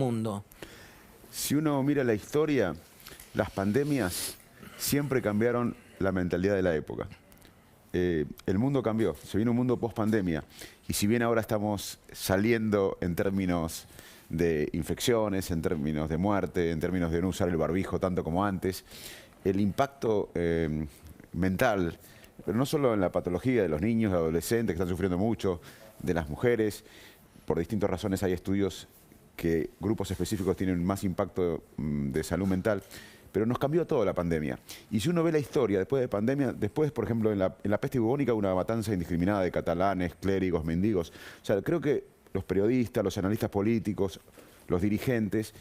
mundo? Si uno mira la historia, las pandemias siempre cambiaron la mentalidad de la época. El mundo cambió, se vino un mundo post-pandemia. Y si bien ahora estamos saliendo en términos de infecciones, en términos de muerte, en términos de no usar el barbijo tanto como antes, el impacto mental, pero no solo en la patología de los niños, de adolescentes que están sufriendo mucho, de las mujeres, por distintas razones hay estudios que grupos específicos tienen más impacto de salud mental, pero nos cambió todo la pandemia. Y si uno ve la historia después de pandemia, después, por ejemplo, en la peste bubónica, una matanza indiscriminada de catalanes, clérigos, mendigos. O sea, creo que los periodistas, los analistas políticos, los dirigentes,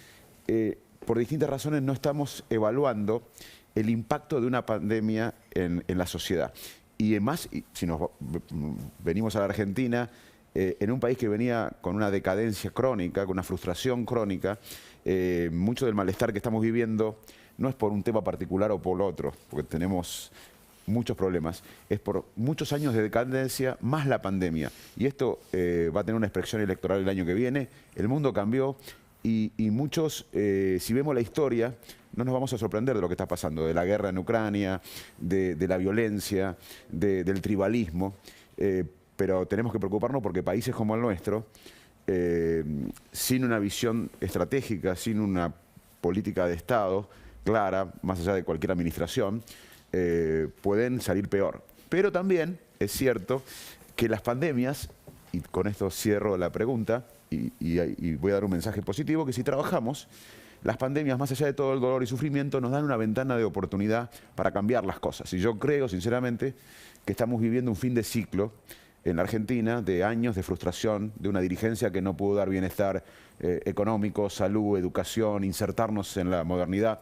por distintas razones no estamos evaluando el impacto de una pandemia en la sociedad. Y además, si nos venimos a la Argentina, en un país que venía con una decadencia crónica, con una frustración crónica, mucho del malestar que estamos viviendo no es por un tema particular o por otro, porque tenemos muchos problemas, es por muchos años de decadencia más la pandemia. Y esto va a tener una expresión electoral el año que viene. El mundo cambió y muchos, si vemos la historia, no nos vamos a sorprender de lo que está pasando, de la guerra en Ucrania, de la violencia, del tribalismo. Pero tenemos que preocuparnos porque países como el nuestro, sin una visión estratégica, sin una política de Estado clara, más allá de cualquier administración, pueden salir peor. Pero también es cierto que las pandemias, y con esto cierro la pregunta, y voy a dar un mensaje positivo, que si trabajamos, las pandemias, más allá de todo el dolor y sufrimiento, nos dan una ventana de oportunidad para cambiar las cosas. Y yo creo, sinceramente, que estamos viviendo un fin de ciclo en la Argentina de años de frustración, de una dirigencia que no pudo dar bienestar económico, salud, educación, insertarnos en la modernidad.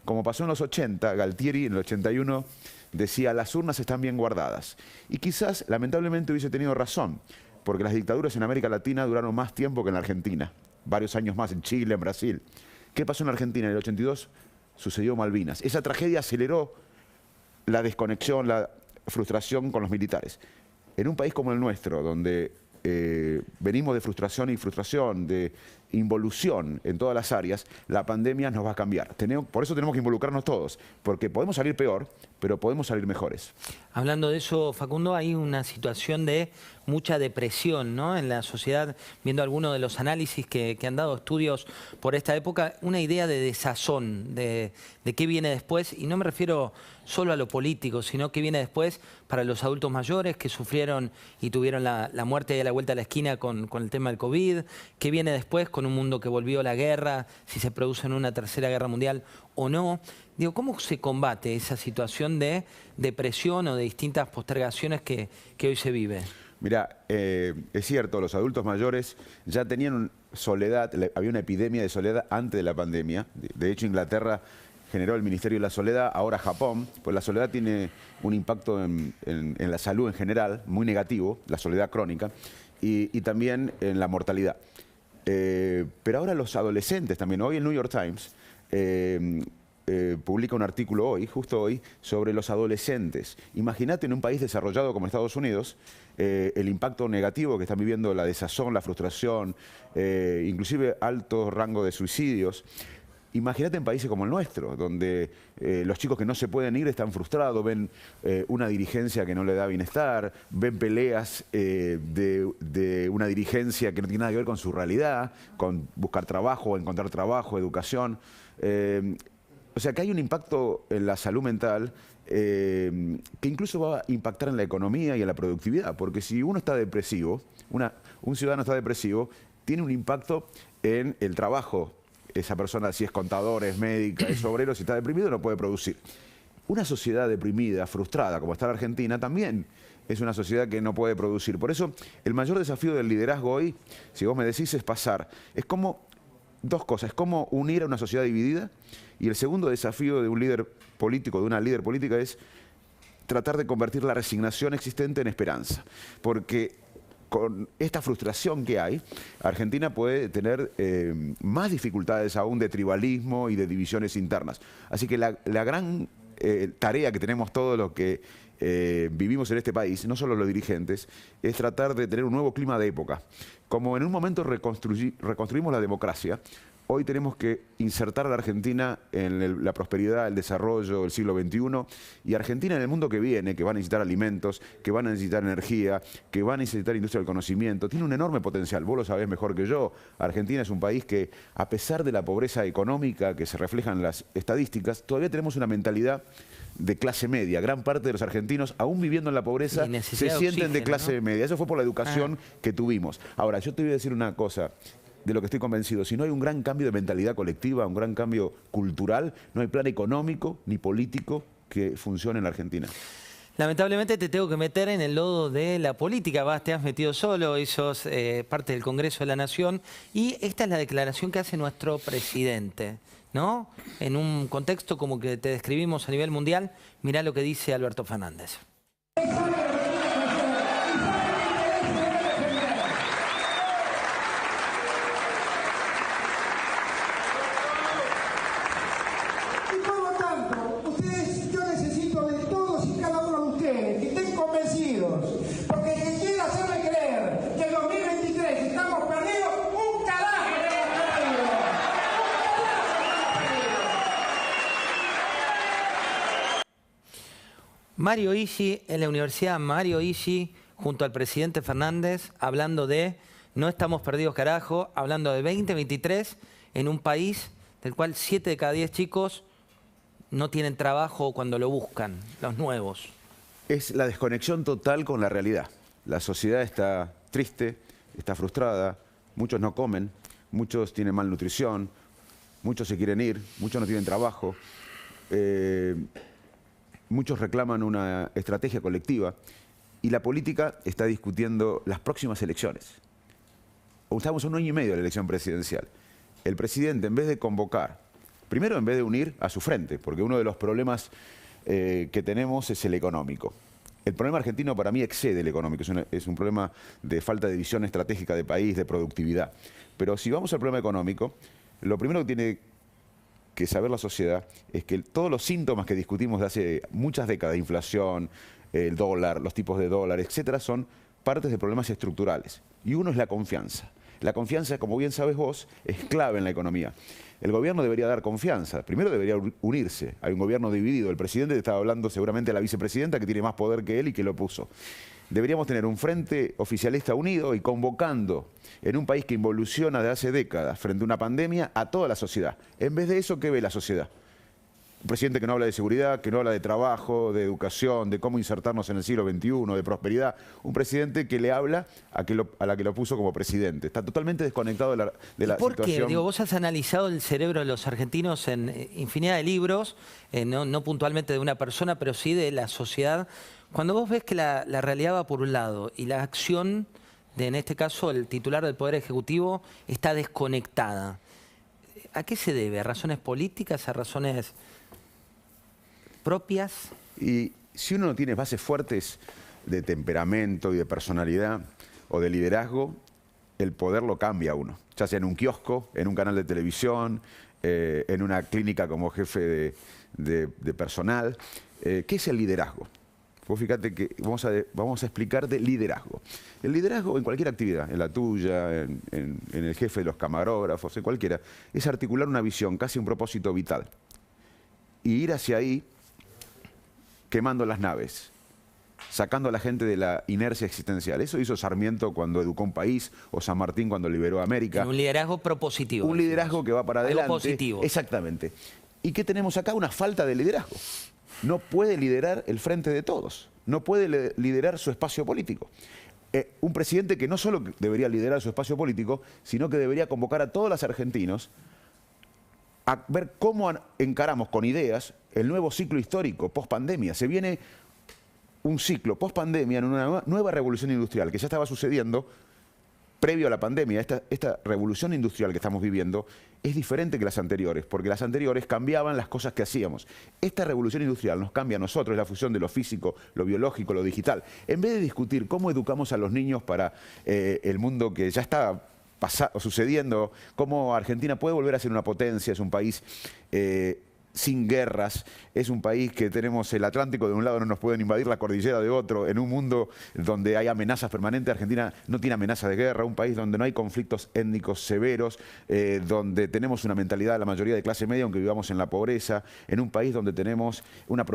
Como pasó en los 80, Galtieri en el 81 decía, las urnas están bien guardadas. Y quizás, lamentablemente, hubiese tenido razón, porque las dictaduras en América Latina duraron más tiempo que en la Argentina, varios años más en Chile, en Brasil. ¿Qué pasó en la Argentina? En el 82 sucedió Malvinas. Esa tragedia aceleró la desconexión, la frustración con los militares. En un país como el nuestro, donde venimos de frustración y frustración, de involución en todas las áreas, la pandemia nos va a cambiar. Por eso tenemos que involucrarnos todos, porque podemos salir peor, pero podemos salir mejores. Hablando de eso, Facundo, hay una situación de mucha depresión, ¿no?, en la sociedad, viendo algunos de los análisis que han dado estudios por esta época, una idea de desazón, de qué viene después, y no me refiero solo a lo político, sino qué viene después para los adultos mayores que sufrieron y tuvieron la muerte a la vuelta de la esquina con el tema del COVID, qué viene después con un mundo que volvió a la guerra, si se produce en una tercera guerra mundial o no. Digo, ¿cómo se combate esa situación de depresión o de distintas postergaciones que hoy se vive? Mira, es cierto, los adultos mayores ya tenían soledad, había una epidemia de soledad antes de la pandemia. De hecho, Inglaterra generó el Ministerio de la Soledad, ahora Japón, pues la soledad tiene un impacto en la salud en general, muy negativo, la soledad crónica, y también en la mortalidad. Pero ahora los adolescentes también, hoy el New York Times publica un artículo hoy, justo hoy, sobre los adolescentes. Imagínate en un país desarrollado como Estados Unidos, el impacto negativo que están viviendo, la desazón, la frustración, inclusive alto rango de suicidios. Imagínate en países como el nuestro, donde los chicos que no se pueden ir están frustrados, ven una dirigencia que no le da bienestar, ven peleas de una dirigencia que no tiene nada que ver con su realidad, con buscar trabajo, encontrar trabajo, educación. O sea que hay un impacto en la salud mental que incluso va a impactar en la economía y en la productividad, porque si uno está depresivo, un ciudadano está depresivo, tiene un impacto en el trabajo. Esa persona, si es contador, es médica, es obrero, si está deprimido no puede producir. Una sociedad deprimida, frustrada, como está la Argentina, también es una sociedad que no puede producir. Por eso, el mayor desafío del liderazgo hoy, si vos me decís, es pasar. Es como dos cosas, es como unir a una sociedad dividida, y el segundo desafío de un líder político, de una líder política, es tratar de convertir la resignación existente en esperanza. Porque con esta frustración que hay, Argentina puede tener más dificultades aún de tribalismo y de divisiones internas. Así que la gran tarea que tenemos todos los que vivimos en este país, no solo los dirigentes, es tratar de tener un nuevo clima de época. Como en un momento reconstruimos la democracia, Hoy tenemos que insertar a la Argentina en la prosperidad, el desarrollo del siglo XXI, y Argentina en el mundo que viene, que va a necesitar alimentos, que va a necesitar energía, que va a necesitar industria del conocimiento, tiene un enorme potencial. Vos lo sabés mejor que yo. Argentina es un país que, a pesar de la pobreza económica que se refleja en las estadísticas, todavía tenemos una mentalidad de clase media. Gran parte de los argentinos, aún viviendo en la pobreza, se sienten de clase media. Eso fue por la educación que tuvimos. Ahora, yo te voy a decir una cosa de lo que estoy convencido. Si no hay un gran cambio de mentalidad colectiva, un gran cambio cultural, no hay plan económico ni político que funcione en la Argentina. Lamentablemente te tengo que meter en el lodo de la política. Te has metido solo, y sos parte del Congreso de la Nación. Y esta es la declaración que hace nuestro presidente, ¿no? En un contexto como que te describimos a nivel mundial, mirá lo que dice Alberto Fernández. Porque el que quiera hacerme creer que en 2023 estamos perdidos, un carajo que estamos perdidos. Mario Issi, en la Universidad Mario Issi, junto al presidente Fernández, hablando de no estamos perdidos carajo, hablando de 2023 en un país del cual 7 de cada 10 chicos no tienen trabajo cuando lo buscan, los nuevos. Es la desconexión total con la realidad. La sociedad está triste, está frustrada, muchos no comen, muchos tienen malnutrición, muchos se quieren ir, muchos no tienen trabajo, muchos reclaman una estrategia colectiva y la política está discutiendo las próximas elecciones. Estamos a un año y medio de la elección presidencial. El presidente, en vez de convocar, primero en vez de unir a su frente, porque uno de los problemas que tenemos es el económico. El problema argentino para mí excede el económico, es un problema de falta de visión estratégica de país, de productividad. Pero si vamos al problema económico, lo primero que tiene que saber la sociedad es que todos los síntomas que discutimos de hace muchas décadas, inflación, el dólar, los tipos de dólar, etcétera, son partes de problemas estructurales. Y uno es la confianza. La confianza, como bien sabes vos, es clave en la economía. El gobierno debería dar confianza. Primero debería unirse. Hay un gobierno dividido. El presidente estaba hablando seguramente de la vicepresidenta, que tiene más poder que él y que lo puso. Deberíamos tener un frente oficialista unido y convocando en un país que involuciona desde hace décadas frente a una pandemia a toda la sociedad. En vez de eso, ¿qué ve la sociedad? Un presidente que no habla de seguridad, que no habla de trabajo, de educación, de cómo insertarnos en el siglo XXI, de prosperidad. Un presidente que le habla a la que lo puso como presidente. Está totalmente desconectado de la situación. ¿Por qué? Digo, vos has analizado el cerebro de los argentinos en infinidad de libros, no puntualmente de una persona, pero sí de la sociedad. Cuando vos ves que la realidad va por un lado y la acción, en este caso el titular del Poder Ejecutivo, está desconectada, ¿a qué se debe? ¿A razones políticas? ¿A razones propias? Y si uno no tiene bases fuertes de temperamento y de personalidad o de liderazgo, el poder lo cambia a uno. Ya sea en un kiosco, en un canal de televisión, en una clínica como jefe de personal. ¿Qué es el liderazgo? Vos fíjate que vamos a explicar de liderazgo. El liderazgo en cualquier actividad, en la tuya, en el jefe de los camarógrafos, en cualquiera, es articular una visión, casi un propósito vital. Y ir hacia ahí quemando las naves, sacando a la gente de la inercia existencial. Eso hizo Sarmiento cuando educó un país, o San Martín cuando liberó a América. Un liderazgo propositivo. Un liderazgo que va para adelante. Algo positivo. Exactamente. ¿Y qué tenemos acá? Una falta de liderazgo. No puede liderar el frente de todos. No puede liderar su espacio político. Un presidente que no solo debería liderar su espacio político, sino que debería convocar a todos los argentinos a ver cómo encaramos con ideas el nuevo ciclo histórico post-pandemia. Se viene un ciclo post-pandemia en una nueva revolución industrial que ya estaba sucediendo previo a la pandemia. Esta revolución industrial que estamos viviendo es diferente que las anteriores, porque las anteriores cambiaban las cosas que hacíamos. Esta revolución industrial nos cambia a nosotros, es la fusión de lo físico, lo biológico, lo digital. En vez de discutir cómo educamos a los niños para el mundo que ya está sucediendo, cómo Argentina puede volver a ser una potencia, es un país sin guerras, es un país que tenemos el Atlántico de un lado, no nos pueden invadir la cordillera de otro, en un mundo donde hay amenazas permanentes. Argentina no tiene amenaza de guerra, un país donde no hay conflictos étnicos severos, donde tenemos una mentalidad de la mayoría de clase media, aunque vivamos en la pobreza, en un país donde tenemos una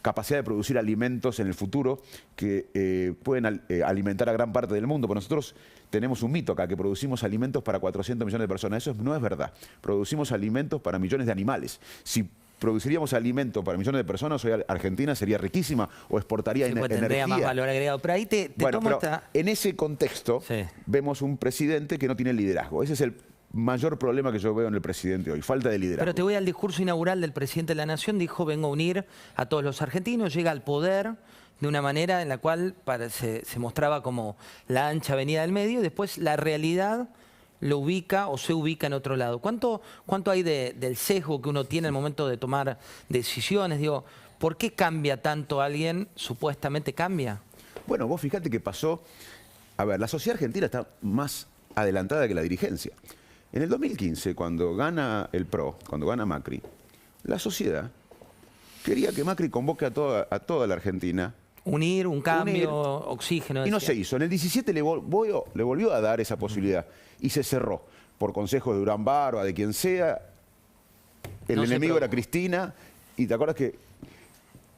capacidad de producir alimentos en el futuro que pueden alimentar a gran parte del mundo. Pero nosotros tenemos un mito acá, que producimos alimentos para 400 millones de personas. Eso no es verdad. Producimos alimentos para millones de animales. Si produciríamos alimentos para millones de personas, hoy Argentina sería riquísima o exportaría energía. Tendría más valor agregado. Pero ahí te bueno, tomo pero en ese contexto vemos un presidente que no tiene liderazgo. Ese es el mayor problema que yo veo en el presidente hoy, falta de liderazgo. Pero te voy al discurso inaugural del presidente de la Nación, dijo: vengo a unir a todos los argentinos, llega al poder de una manera en la cual se mostraba como la ancha avenida del medio, y después la realidad lo ubica o se ubica en otro lado. ¿Cuánto hay del sesgo que uno tiene al momento de tomar decisiones? Digo, ¿por qué cambia tanto alguien? Supuestamente cambia. Bueno, vos fíjate que pasó. A ver, la sociedad argentina está más adelantada que la dirigencia. En el 2015, cuando gana el PRO, cuando gana Macri, la sociedad quería que Macri convoque a toda la Argentina. Unir, un cambio, oxígeno. Y no se hizo. En el 17 le volvió a dar esa posibilidad y se cerró. Por consejo de Durán Barba, de quien sea. El enemigo era Cristina. Y te acuerdas que...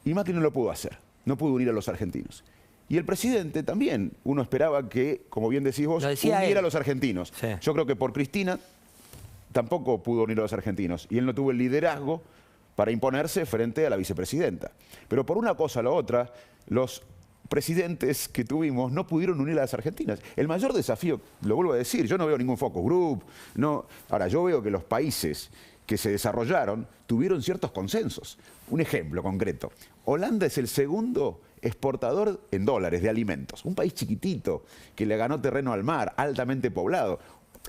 Y Macri no lo pudo hacer. No pudo unir a los argentinos. Y el presidente también, uno esperaba que, como bien decís vos, uniera a los argentinos. Sí. Yo creo que por Cristina tampoco pudo unir a los argentinos. Y él no tuvo el liderazgo para imponerse frente a la vicepresidenta. Pero por una cosa o la otra, los presidentes que tuvimos no pudieron unir a las argentinas. El mayor desafío, lo vuelvo a decir, yo no veo ningún focus group. No. Ahora, yo veo que los países que se desarrollaron tuvieron ciertos consensos. Un ejemplo concreto. Holanda es el segundo exportador en dólares de alimentos. Un país chiquitito que le ganó terreno al mar, altamente poblado.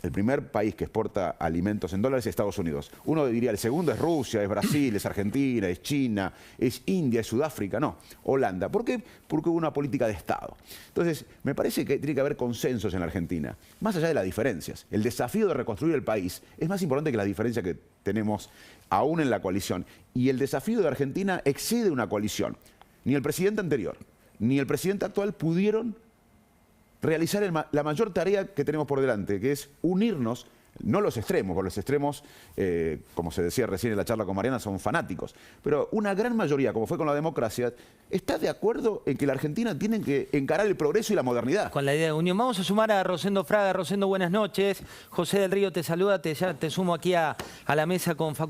El primer país que exporta alimentos en dólares es Estados Unidos. Uno diría, el segundo es Rusia, es Brasil, es Argentina, es China, es India, es Sudáfrica. No, Holanda. ¿Por qué? Porque hubo una política de Estado. Entonces, me parece que tiene que haber consensos en la Argentina, más allá de las diferencias. El desafío de reconstruir el país es más importante que la diferencia que tenemos aún en la coalición. Y el desafío de Argentina excede una coalición. Ni el presidente anterior, ni el presidente actual pudieron realizar la mayor tarea que tenemos por delante, que es unirnos, no los extremos, porque los extremos, como se decía recién en la charla con Mariana, son fanáticos, pero una gran mayoría, como fue con la democracia, está de acuerdo en que la Argentina tiene que encarar el progreso y la modernidad. Con la idea de unión. Vamos a sumar a Rosendo Fraga. Rosendo, buenas noches. José del Río te saluda, te sumo aquí a la mesa con Facundo.